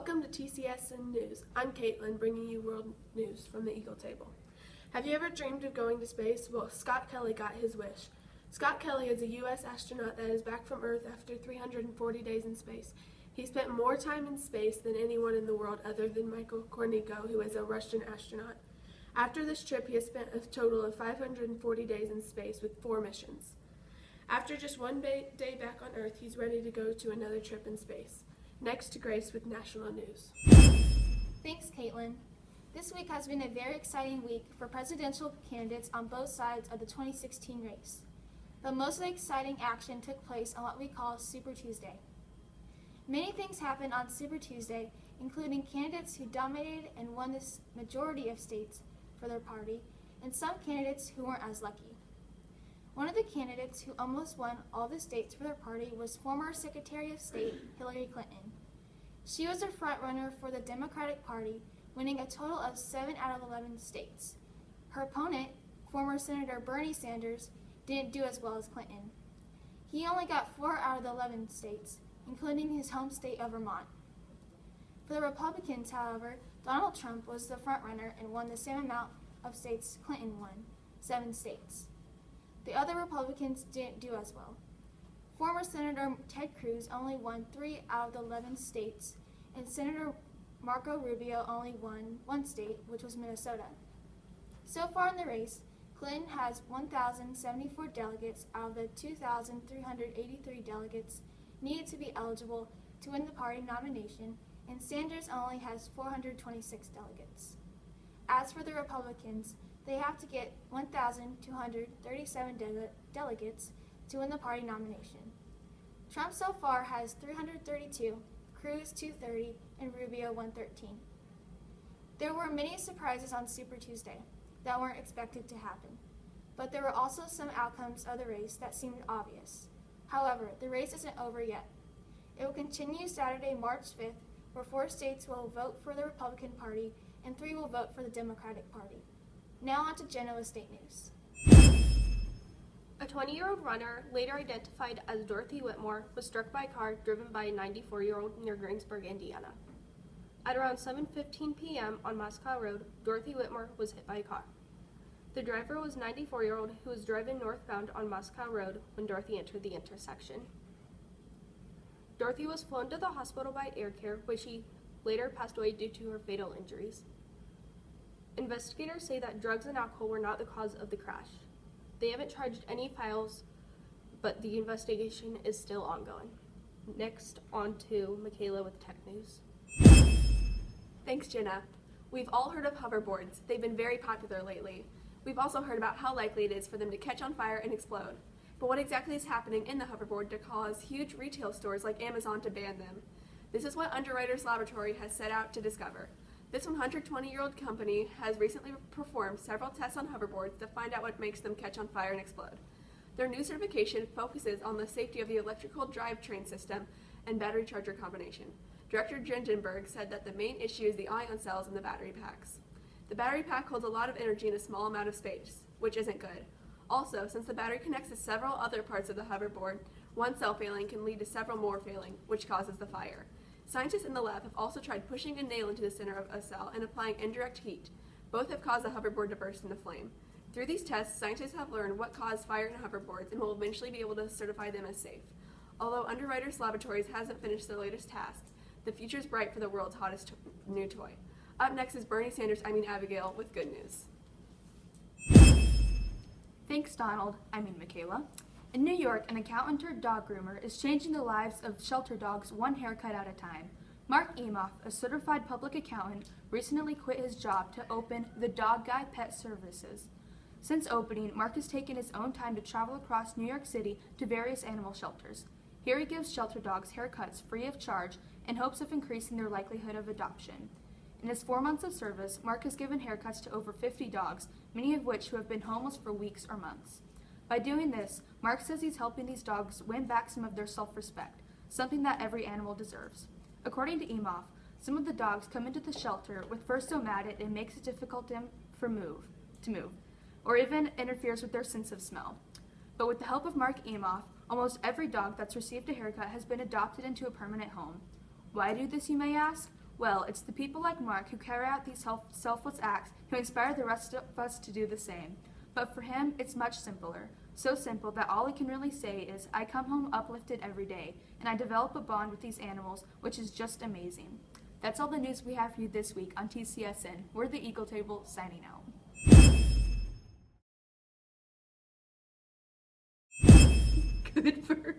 Welcome to TCSN News. I'm Caitlin, bringing you world news from the Eagle Table. Have you ever dreamed of going to space? Well, Scott Kelly got his wish. Scott Kelly is a U.S. astronaut that is back from Earth after 340 days in space. He spent more time in space than anyone in the world other than Michael Kornigo, who is a Russian astronaut. After this trip, he has spent a total of 540 days in space with 4 missions. After just one day back on Earth, he's ready to go to another trip in space. Next to Grace with national news. Thanks, Caitlin. This week has been a very exciting week for presidential candidates on both sides of the 2016 race. But most of the exciting action took place on what we call Super Tuesday. Many things happened on Super Tuesday, including candidates who dominated and won the majority of states for their party, and some candidates who weren't as lucky. One of the candidates who almost won all the states for their party was former Secretary of State Hillary Clinton. She was a front-runner for the Democratic Party, winning a total of 7 out of 11 states. Her opponent, former Senator Bernie Sanders, didn't do as well as Clinton. He only got 4 out of the 11 states, including his home state of Vermont. For the Republicans, however, Donald Trump was the front-runner and won the same amount of states Clinton won, 7 states. The other Republicans didn't do as well. Former Senator Ted Cruz only won 3 out of the 11 states, and Senator Marco Rubio only won 1 state, which was Minnesota. So far in the race, Clinton has 1,074 delegates out of the 2,383 delegates needed to be eligible to win the party nomination, and Sanders only has 426 delegates. As for the Republicans, they have to get 1,237 delegates to win the party nomination. Trump so far has 332, Cruz 230, and Rubio 113. There were many surprises on Super Tuesday that weren't expected to happen, but there were also some outcomes of the race that seemed obvious. However, the race isn't over yet. It will continue Saturday, March 5th, where 4 states will vote for the Republican Party and 3 will vote for the Democratic Party. Now on to Genoa State News. A 20-year-old runner, later identified as Dorothy Whitmore, was struck by a car driven by a 94-year-old near Greensburg, Indiana. At around 7:15 p.m. on Moscow Road, Dorothy Whitmore was hit by a car. The driver was a 94-year-old who was driving northbound on Moscow Road when Dorothy entered the intersection. Dorothy was flown to the hospital by air care, where she later passed away due to her fatal injuries. Investigators say that drugs and alcohol were not the cause of the crash. They haven't charged any files, but the investigation is still ongoing. Next, on to Michaela with Tech News. Thanks, Jenna. We've all heard of hoverboards. They've been very popular lately. We've also heard about how likely it is for them to catch on fire and explode. But what exactly is happening in the hoverboard to cause huge retail stores like Amazon to ban them? This is what Underwriters Laboratory has set out to discover. This 120-year-old company has recently performed several tests on hoverboards to find out what makes them catch on fire and explode. Their new certification focuses on the safety of the electrical drivetrain system and battery charger combination. Director Dringenberg said that the main issue is the ion cells in the battery packs. The battery pack holds a lot of energy in a small amount of space, which isn't good. Also, since the battery connects to several other parts of the hoverboard, one cell failing can lead to several more failing, which causes the fire. Scientists in the lab have also tried pushing a nail into the center of a cell and applying indirect heat. Both have caused the hoverboard to burst into flame. Through these tests, scientists have learned what caused fire in hoverboards and will eventually be able to certify them as safe. Although Underwriters Laboratories hasn't finished their latest tasks, the future is bright for the world's hottest new toy. Up next is Abigail with good news. Thanks, Donald. Michaela. In New York, an account-turned-dog groomer is changing the lives of shelter dogs one haircut at a time. Mark Emoff, a certified public accountant, recently quit his job to open the Dog Guy Pet Services. Since opening, Mark has taken his own time to travel across New York City to various animal shelters. Here he gives shelter dogs haircuts free of charge in hopes of increasing their likelihood of adoption. In his 4 months of service, Mark has given haircuts to over 50 dogs, many of which who have been homeless for weeks or months. By doing this, Mark says he's helping these dogs win back some of their self-respect, something that every animal deserves. According to Emoff, some of the dogs come into the shelter with fur so matted it makes it difficult to move, or even interferes with their sense of smell. But with the help of Mark Emoff, almost every dog that's received a haircut has been adopted into a permanent home. Why do this, you may ask? Well, it's the people like Mark who carry out these selfless acts who inspire the rest of us to do the same. But for him, it's much simpler. So simple that all he can really say is, I come home uplifted every day, and I develop a bond with these animals, which is just amazing. That's all the news we have for you this week on TCSN. We're the Eagle Table, signing out. Good for